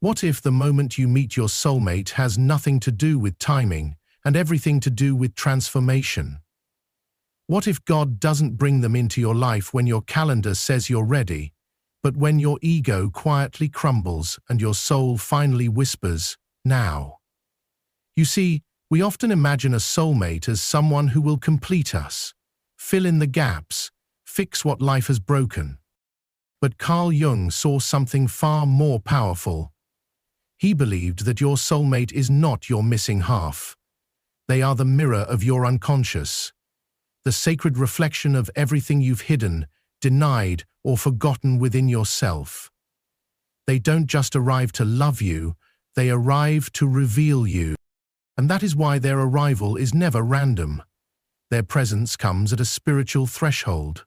What if the moment you meet your soulmate has nothing to do with timing and everything to do with transformation? What if God doesn't bring them into your life when your calendar says you're ready, but when your ego quietly crumbles and your soul finally whispers, "Now"? You see, we often imagine a soulmate as someone who will complete us, fill in the gaps, fix what life has broken. But Carl Jung saw something far more powerful. He believed that your soulmate is not your missing half. They are the mirror of your unconscious, the sacred reflection of everything you've hidden, denied, or forgotten within yourself. They don't just arrive to love you, they arrive to reveal you. And that is why their arrival is never random. Their presence comes at a spiritual threshold.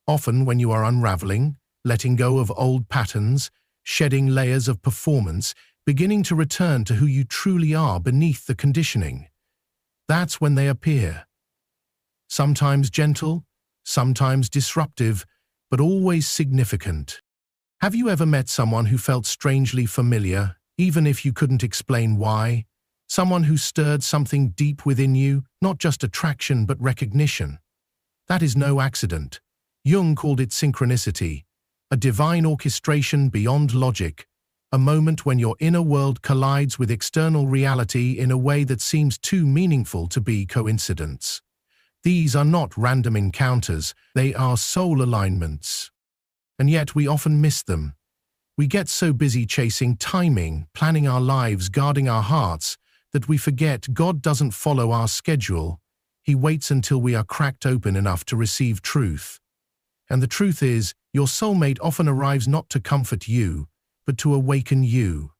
Often when you are unraveling, letting go of old patterns, shedding layers of performance, beginning to return to who you truly are beneath the conditioning. That's when they appear. Sometimes gentle, sometimes disruptive, but always significant. Have you ever met someone who felt strangely familiar, even if you couldn't explain why? Someone who stirred something deep within you, not just attraction but recognition. That is no accident. Jung called it synchronicity, a divine orchestration beyond logic, a moment when your inner world collides with external reality in a way that seems too meaningful to be coincidence. These are not random encounters, they are soul alignments. And yet we often miss them. We get so busy chasing timing, planning our lives, guarding our hearts, that we forget God doesn't follow our schedule. He waits until we are cracked open enough to receive truth. And the truth is, your soulmate often arrives not to comfort you, but to awaken you.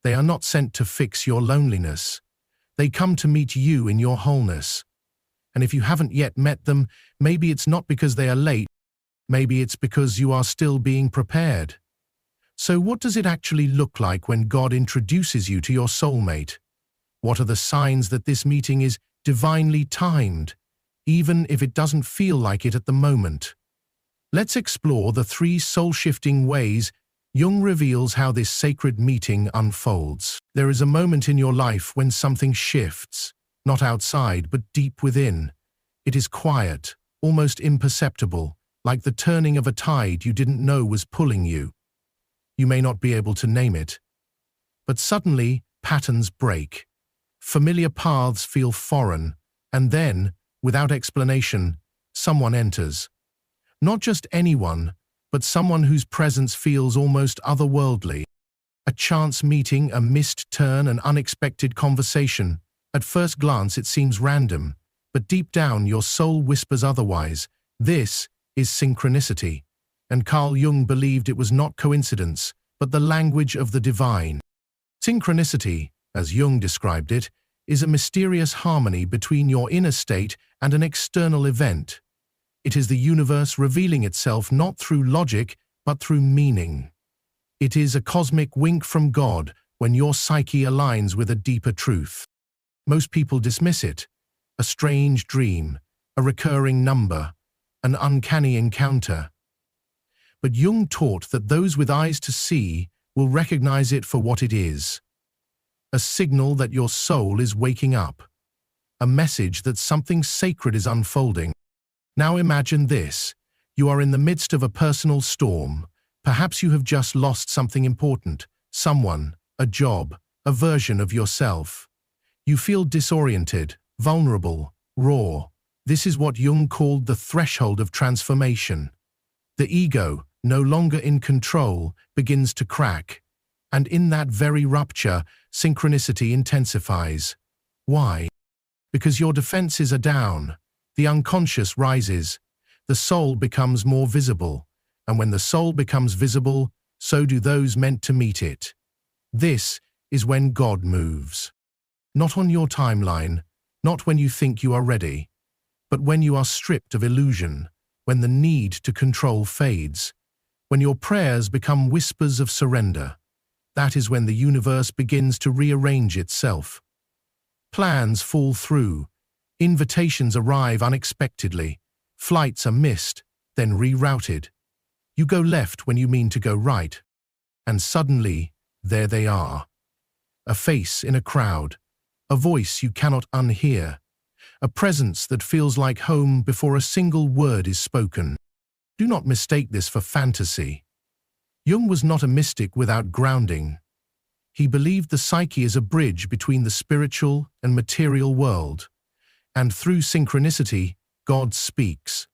They are not sent to fix your loneliness. They come to meet you in your wholeness. And if you haven't yet met them, maybe it's not because they are late, maybe it's because you are still being prepared. So what does it actually look like when God introduces you to your soulmate? What are the signs that this meeting is divinely timed, even if it doesn't feel like it at the moment? Let's explore the 3 soul-shifting ways Jung reveals how this sacred meeting unfolds. There is a moment in your life when something shifts, not outside but deep within. It is quiet, almost imperceptible, like the turning of a tide you didn't know was pulling you. You may not be able to name it, but suddenly patterns break. Familiar paths feel foreign, and then, without explanation, someone enters. Not just anyone, but someone whose presence feels almost otherworldly. A chance meeting, a missed turn, an unexpected conversation. At first glance it seems random, but deep down your soul whispers otherwise. This is synchronicity, and Carl Jung believed it was not coincidence, but the language of the divine. Synchronicity, as Jung described it, is a mysterious harmony between your inner state and an external event. It is the universe revealing itself not through logic, but through meaning. It is a cosmic wink from God when your psyche aligns with a deeper truth. Most people dismiss it. A strange dream, a recurring number, an uncanny encounter. But Jung taught that those with eyes to see will recognize it for what it is. A signal that your soul is waking up. A message that something sacred is unfolding. Now imagine this. You are in the midst of a personal storm. Perhaps you have just lost something important, someone, a job, a version of yourself. You feel disoriented, vulnerable, raw. This is what Jung called the threshold of transformation. The ego, no longer in control, begins to crack. And in that very rupture, synchronicity intensifies. Why? Because your defenses are down. The unconscious rises. The soul becomes more visible. And when the soul becomes visible, so do those meant to meet it. This is when God moves. Not on your timeline, not when you think you are ready, but when you are stripped of illusion, when the need to control fades, when your prayers become whispers of surrender. That is when the universe begins to rearrange itself. Plans fall through, invitations arrive unexpectedly, flights are missed, then rerouted. You go left when you mean to go right, and suddenly there they are. A face in a crowd, a voice you cannot unhear, a presence that feels like home before a single word is spoken. Do not mistake this for fantasy. Jung was not a mystic without grounding. He believed the psyche is a bridge between the spiritual and material world, and through synchronicity, God speaks.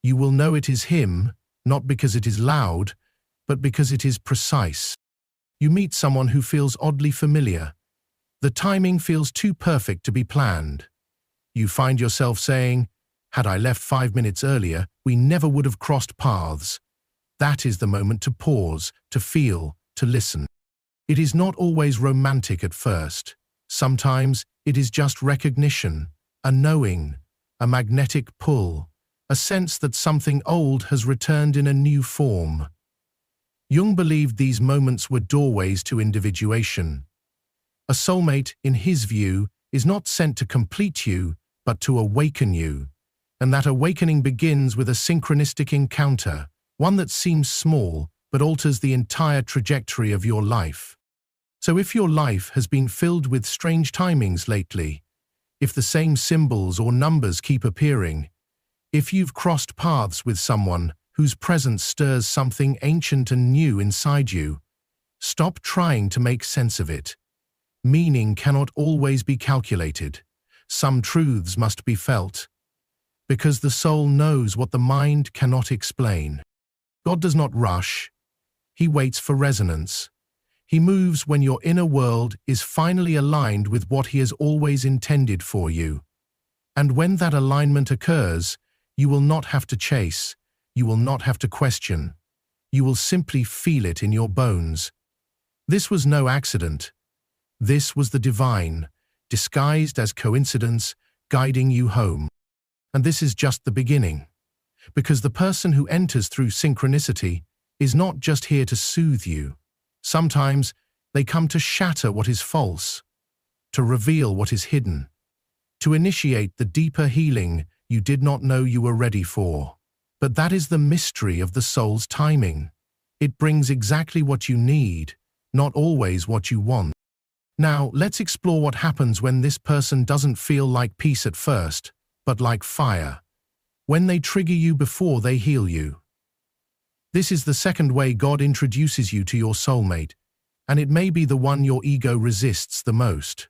You will know it is Him, not because it is loud, but because it is precise. You meet someone who feels oddly familiar. The timing feels too perfect to be planned. You find yourself saying, "Had I left 5 minutes earlier, we never would have crossed paths." That is the moment to pause, to feel, to listen. It is not always romantic at first. Sometimes it is just recognition, a knowing, a magnetic pull, a sense that something old has returned in a new form. Jung believed these moments were doorways to individuation. A soulmate, in his view, is not sent to complete you, but to awaken you. And that awakening begins with a synchronistic encounter, one that seems small, but alters the entire trajectory of your life. So if your life has been filled with strange timings lately, if the same symbols or numbers keep appearing, if you've crossed paths with someone whose presence stirs something ancient and new inside you, stop trying to make sense of it. Meaning cannot always be calculated. Some truths must be felt. Because the soul knows what the mind cannot explain. God does not rush. He waits for resonance. He moves when your inner world is finally aligned with what He has always intended for you. And when that alignment occurs, you will not have to chase. You will not have to question. You will simply feel it in your bones. This was no accident. This was the divine, disguised as coincidence, guiding you home. And this is just the beginning. Because the person who enters through synchronicity is not just here to soothe you. Sometimes they come to shatter what is false, to reveal what is hidden, to initiate the deeper healing you did not know you were ready for. But that is the mystery of the soul's timing. It brings exactly what you need, not always what you want. Now, let's explore what happens when this person doesn't feel like peace at first, but like fire. When they trigger you before they heal you. This is the second way God introduces you to your soulmate, and it may be the one your ego resists the most.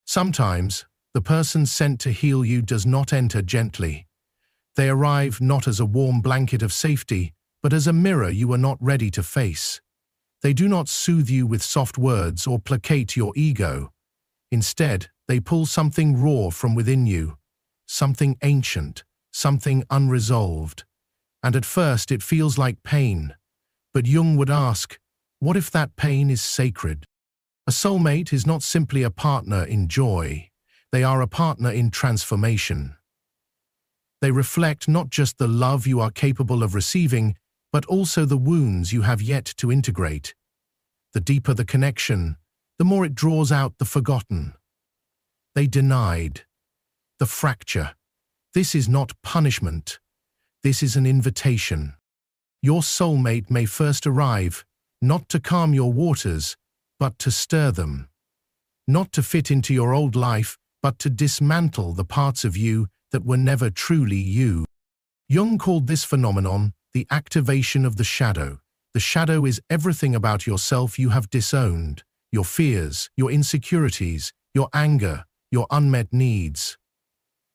Sometimes, the person sent to heal you does not enter gently. They arrive not as a warm blanket of safety, but as a mirror you are not ready to face. They do not soothe you with soft words or placate your ego. Instead, they pull something raw from within you, something ancient, something unresolved. And at first it feels like pain. But Jung would ask, what if that pain is sacred? A soulmate is not simply a partner in joy. They are a partner in transformation. They reflect not just the love you are capable of receiving, but also the wounds you have yet to integrate. The deeper the connection, the more it draws out the forgotten. They denied. The fracture. This is not punishment. This is an invitation. Your soulmate may first arrive, not to calm your waters, but to stir them. Not to fit into your old life, but to dismantle the parts of you that were never truly you. Jung called this phenomenon the activation of the shadow. The shadow is everything about yourself you have disowned, your fears, your insecurities, your anger, your unmet needs.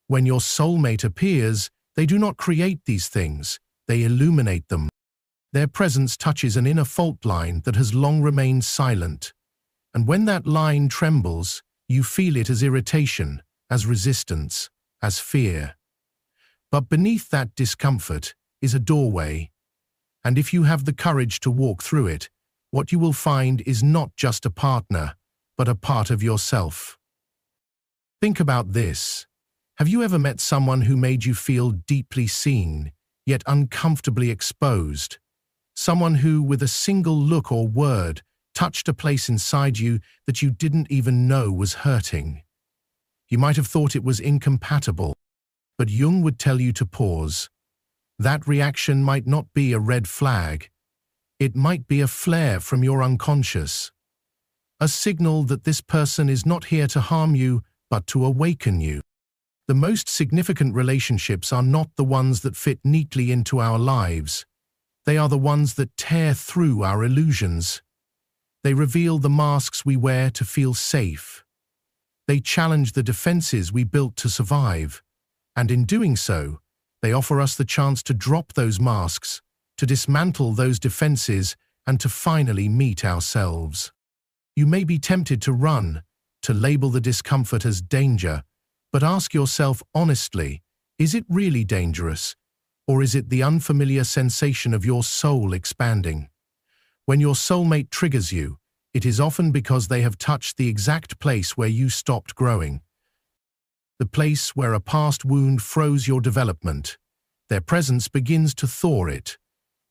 When your soulmate appears, they do not create these things, they illuminate them. Their presence touches an inner fault line that has long remained silent. And when that line trembles, you feel it as irritation, as resistance, as fear. But beneath that discomfort is a doorway. And if you have the courage to walk through it, what you will find is not just a partner, but a part of yourself. Think about this. Have you ever met someone who made you feel deeply seen, yet uncomfortably exposed? Someone who, with a single look or word, touched a place inside you that you didn't even know was hurting. You might have thought it was incompatible, but Jung would tell you to pause. That reaction might not be a red flag. It might be a flare from your unconscious, a signal that this person is not here to harm you, but to awaken you. The most significant relationships are not the ones that fit neatly into our lives. They are the ones that tear through our illusions. They reveal the masks we wear to feel safe. They challenge the defenses we built to survive. And in doing so, they offer us the chance to drop those masks, to dismantle those defenses, and to finally meet ourselves. You may be tempted to run, to label the discomfort as danger, but ask yourself honestly, is it really dangerous? Or is it the unfamiliar sensation of your soul expanding? When your soulmate triggers you, it is often because they have touched the exact place where you stopped growing. The place where a past wound froze your development. Their presence begins to thaw it.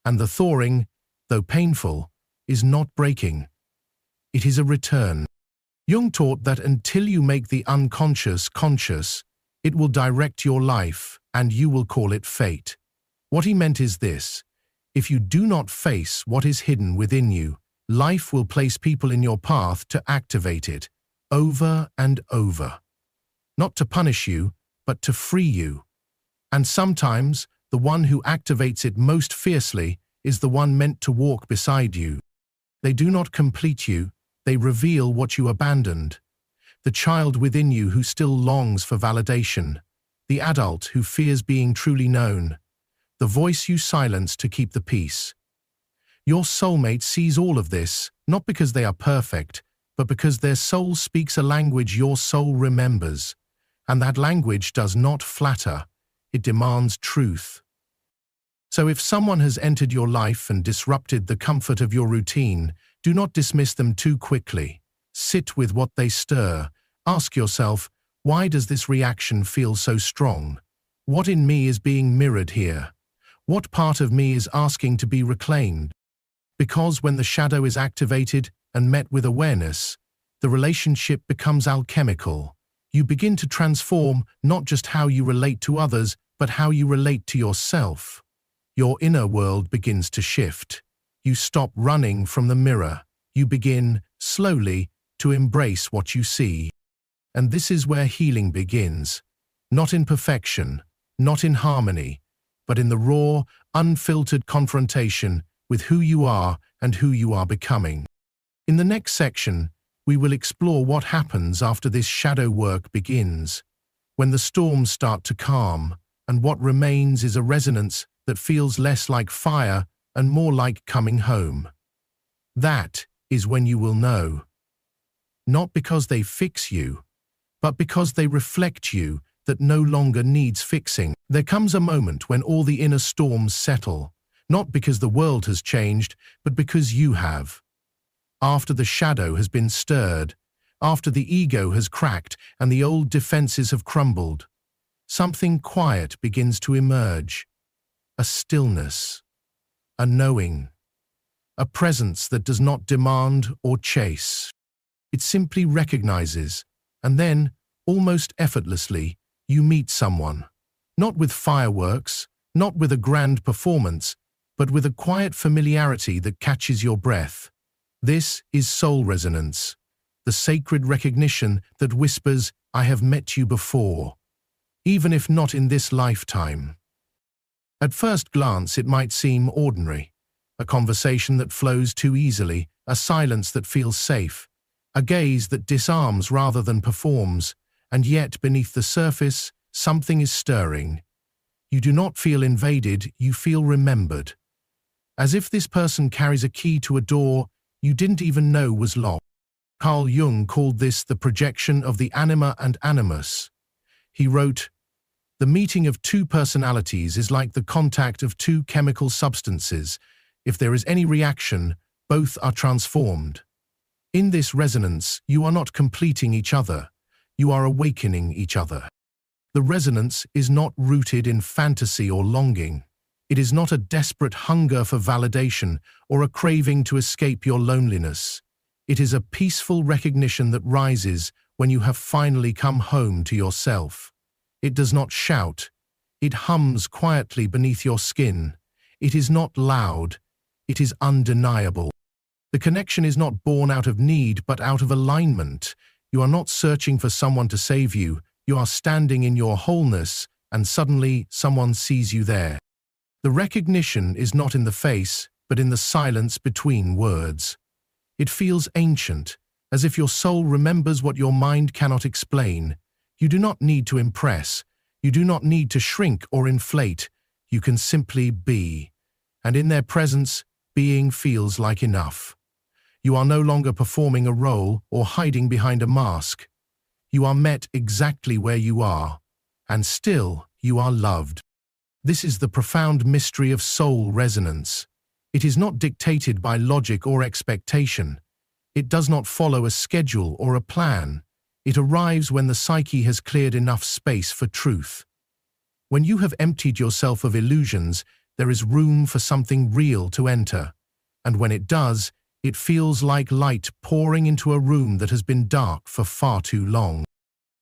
And the thawing, though painful, is not breaking. It is a return. Jung taught that until you make the unconscious conscious, it will direct your life, and you will call it fate. What he meant is this: if you do not face what is hidden within you, life will place people in your path to activate it, over and over. Not to punish you, but to free you. And sometimes, the one who activates it most fiercely is the one meant to walk beside you. They do not complete you, they reveal what you abandoned. The child within you who still longs for validation. The adult who fears being truly known. The voice you silence to keep the peace. Your soulmate sees all of this, not because they are perfect, but because their soul speaks a language your soul remembers. And that language does not flatter, it demands truth. So if someone has entered your life and disrupted the comfort of your routine, do not dismiss them too quickly. Sit with what they stir. Ask yourself, why does this reaction feel so strong? What in me is being mirrored here? What part of me is asking to be reclaimed? Because when the shadow is activated and met with awareness, the relationship becomes alchemical. You begin to transform not just how you relate to others, but how you relate to yourself. Your inner world begins to shift. You stop running from the mirror. You begin, slowly, to embrace what you see. And this is where healing begins. Not in perfection, not in harmony, but in the raw, unfiltered confrontation with who you are and who you are becoming. In the next section, we will explore what happens after this shadow work begins, when the storms start to calm, and what remains is a resonance that feels less like fire and more like coming home. That is when you will know. Not because they fix you, but because they reflect you that no longer needs fixing. There comes a moment when all the inner storms settle, not because the world has changed, but because you have. After the shadow has been stirred, after the ego has cracked and the old defenses have crumbled, something quiet begins to emerge. A stillness. A knowing, a presence that does not demand or chase. It simply recognizes, and then, almost effortlessly, you meet someone. Not with fireworks, not with a grand performance, but with a quiet familiarity that catches your breath. This is soul resonance, the sacred recognition that whispers, "I have met you before," even if not in this lifetime. At first glance, it might seem ordinary. A conversation that flows too easily, a silence that feels safe, a gaze that disarms rather than performs, and yet beneath the surface, something is stirring. You do not feel invaded, you feel remembered. As if this person carries a key to a door you didn't even know was locked. Carl Jung called this the projection of the anima and animus. He wrote, "The meeting of two personalities is like the contact of two chemical substances. If there is any reaction, both are transformed. In this resonance, you are not completing each other, you are awakening each other." The resonance is not rooted in fantasy or longing. It is not a desperate hunger for validation or a craving to escape your loneliness. It is a peaceful recognition that rises when you have finally come home to yourself. It does not shout. It hums quietly beneath your skin. It is not loud. It is undeniable. The connection is not born out of need, but out of alignment. You are not searching for someone to save you. You are standing in your wholeness, and suddenly someone sees you there. The recognition is not in the face, but in the silence between words. It feels ancient, as if your soul remembers what your mind cannot explain. You do not need to impress. You do not need to shrink or inflate. You can simply be. And in their presence, being feels like enough. You are no longer performing a role or hiding behind a mask. You are met exactly where you are, and still you are loved. This is the profound mystery of soul resonance. It is not dictated by logic or expectation. It does not follow a schedule or a plan. It arrives when the psyche has cleared enough space for truth. When you have emptied yourself of illusions, there is room for something real to enter. And when it does, it feels like light pouring into a room that has been dark for far too long.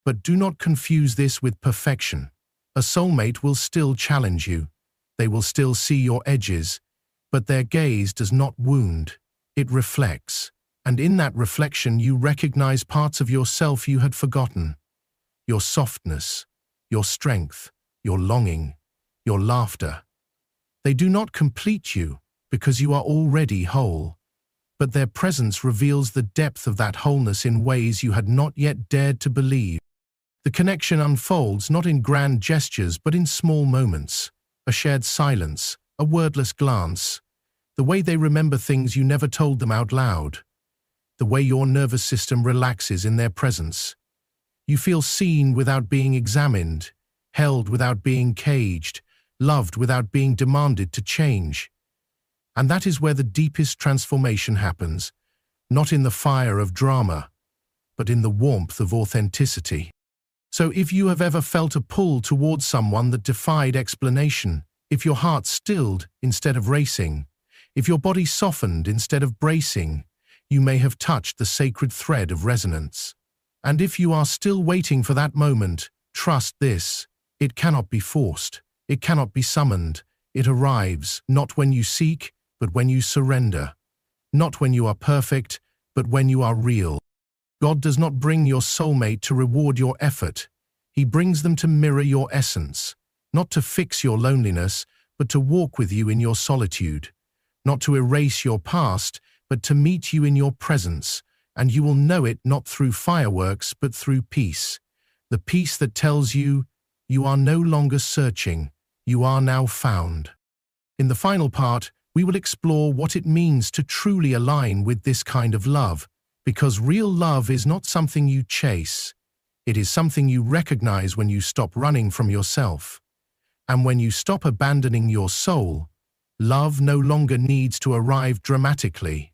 But do not confuse this with perfection. A soulmate will still challenge you. They will still see your edges, but their gaze does not wound. It reflects, and in that reflection you recognize parts of yourself you had forgotten. Your softness, your strength, your longing, your laughter. They do not complete you because you are already whole, but their presence reveals the depth of that wholeness in ways you had not yet dared to believe. The connection unfolds not in grand gestures but in small moments, a shared silence, a wordless glance, the way they remember things you never told them out loud, the way your nervous system relaxes in their presence. You feel seen without being examined, held without being caged, loved without being demanded to change. And that is where the deepest transformation happens, not in the fire of drama, but in the warmth of authenticity. So if you have ever felt a pull towards someone that defied explanation, if your heart stilled instead of racing, if your body softened instead of bracing, you may have touched the sacred thread of resonance. And if you are still waiting for that moment, trust this: it cannot be forced, it cannot be summoned. It arrives not when you seek, but when you surrender. Not when you are perfect, but when you are real. God does not bring your soulmate to reward your effort. He brings them to mirror your essence, not to fix your loneliness, but to walk with you in your solitude, not to erase your past, but to meet you in your presence, and you will know it not through fireworks, but through peace. The peace that tells you, you are no longer searching, you are now found. In the final part, we will explore what it means to truly align with this kind of love, because real love is not something you chase. It is something you recognize when you stop running from yourself. And when you stop abandoning your soul, love no longer needs to arrive dramatically.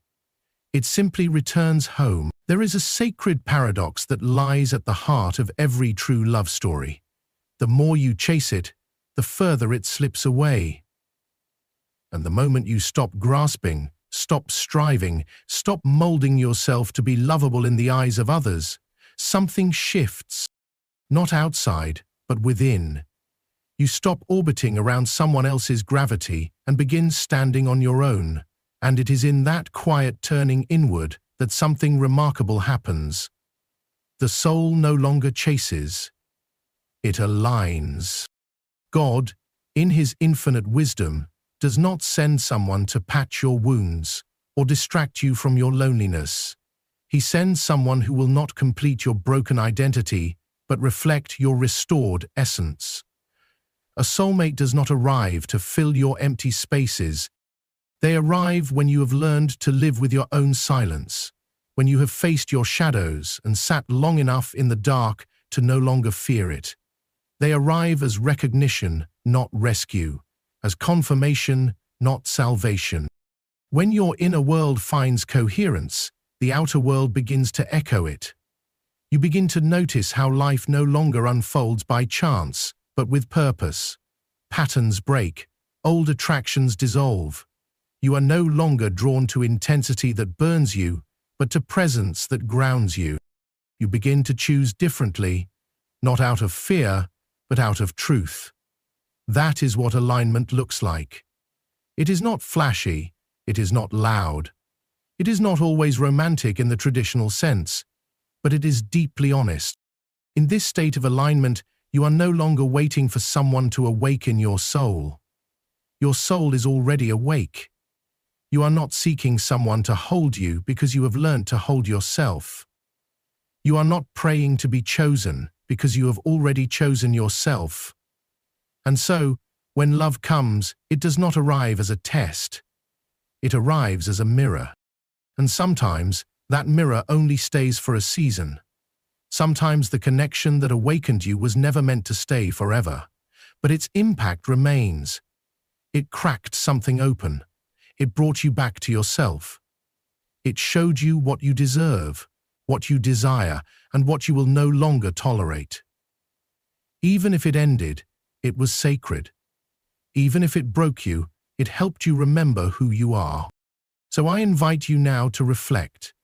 It simply returns home. There is a sacred paradox that lies at the heart of every true love story. The more you chase it, the further it slips away. And the moment you stop grasping, stop striving, stop molding yourself to be lovable in the eyes of others, something shifts. Not outside, but within. You stop orbiting around someone else's gravity and begin standing on your own. And it is in that quiet turning inward that something remarkable happens. The soul no longer chases. It aligns. God, in His infinite wisdom, does not send someone to patch your wounds or distract you from your loneliness. He sends someone who will not complete your broken identity, but reflect your restored essence. A soulmate does not arrive to fill your empty spaces. They arrive when you have learned to live with your own silence, when you have faced your shadows and sat long enough in the dark to no longer fear it. They arrive as recognition, not rescue, as confirmation, not salvation. When your inner world finds coherence, the outer world begins to echo it. You begin to notice how life no longer unfolds by chance, but with purpose. Patterns break, old attractions dissolve. You are no longer drawn to intensity that burns you, but to presence that grounds you. You begin to choose differently, not out of fear, but out of truth. That is what alignment looks like. It is not flashy, it is not loud. It is not always romantic in the traditional sense, but it is deeply honest. In this state of alignment, you are no longer waiting for someone to awaken your soul. Your soul is already awake. You are not seeking someone to hold you because you have learnt to hold yourself. You are not praying to be chosen because you have already chosen yourself. And so, when love comes, it does not arrive as a test. It arrives as a mirror. And sometimes, that mirror only stays for a season. Sometimes the connection that awakened you was never meant to stay forever, but its impact remains. It cracked something open. It brought you back to yourself. It showed you what you deserve, what you desire, and what you will no longer tolerate. Even if it ended, it was sacred. Even if it broke you, it helped you remember who you are. So I invite you now to reflect.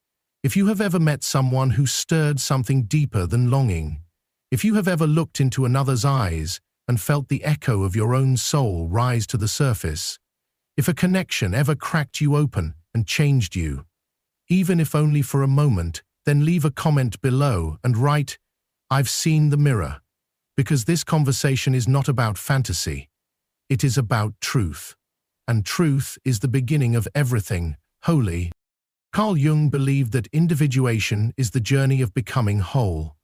If you have ever met someone who stirred something deeper than longing, if you have ever looked into another's eyes and felt the echo of your own soul rise to the surface, if a connection ever cracked you open and changed you, even if only for a moment, then leave a comment below and write, "I've seen the mirror," because this conversation is not about fantasy. It is about truth. And truth is the beginning of everything holy. Carl Jung believed that individuation is the journey of becoming whole.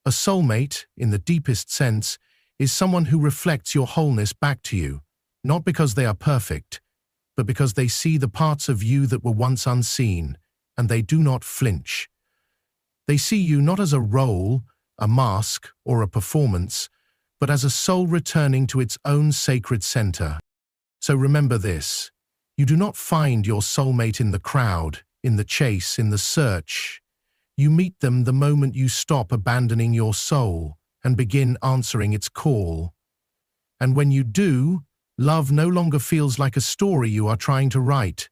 A soulmate, in the deepest sense, is someone who reflects your wholeness back to you, not because they are perfect, but because they see the parts of you that were once unseen, and they do not flinch. They see you not as a role, a mask, or a performance, but as a soul returning to its own sacred center. So remember this: you do not find your soulmate in the crowd, in the chase, in the search. You meet them the moment you stop abandoning your soul and begin answering its call. And when you do, love no longer feels like a story you are trying to write.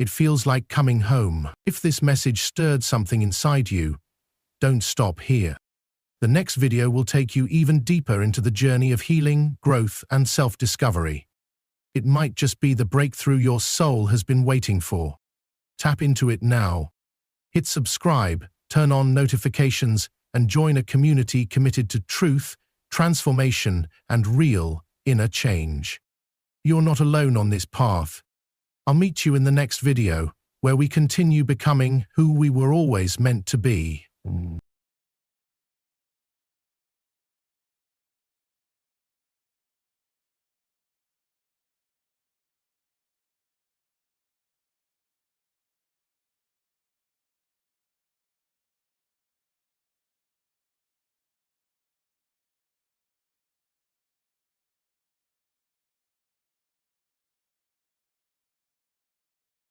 It feels like coming home. If this message stirred something inside you, don't stop here. The next video will take you even deeper into the journey of healing, growth, and self-discovery. It might just be the breakthrough your soul has been waiting for. Tap into it now. Hit subscribe, turn on notifications, and join a community committed to truth, transformation, and real inner change. You're not alone on this path. I'll meet you in the next video, where we continue becoming who we were always meant to be.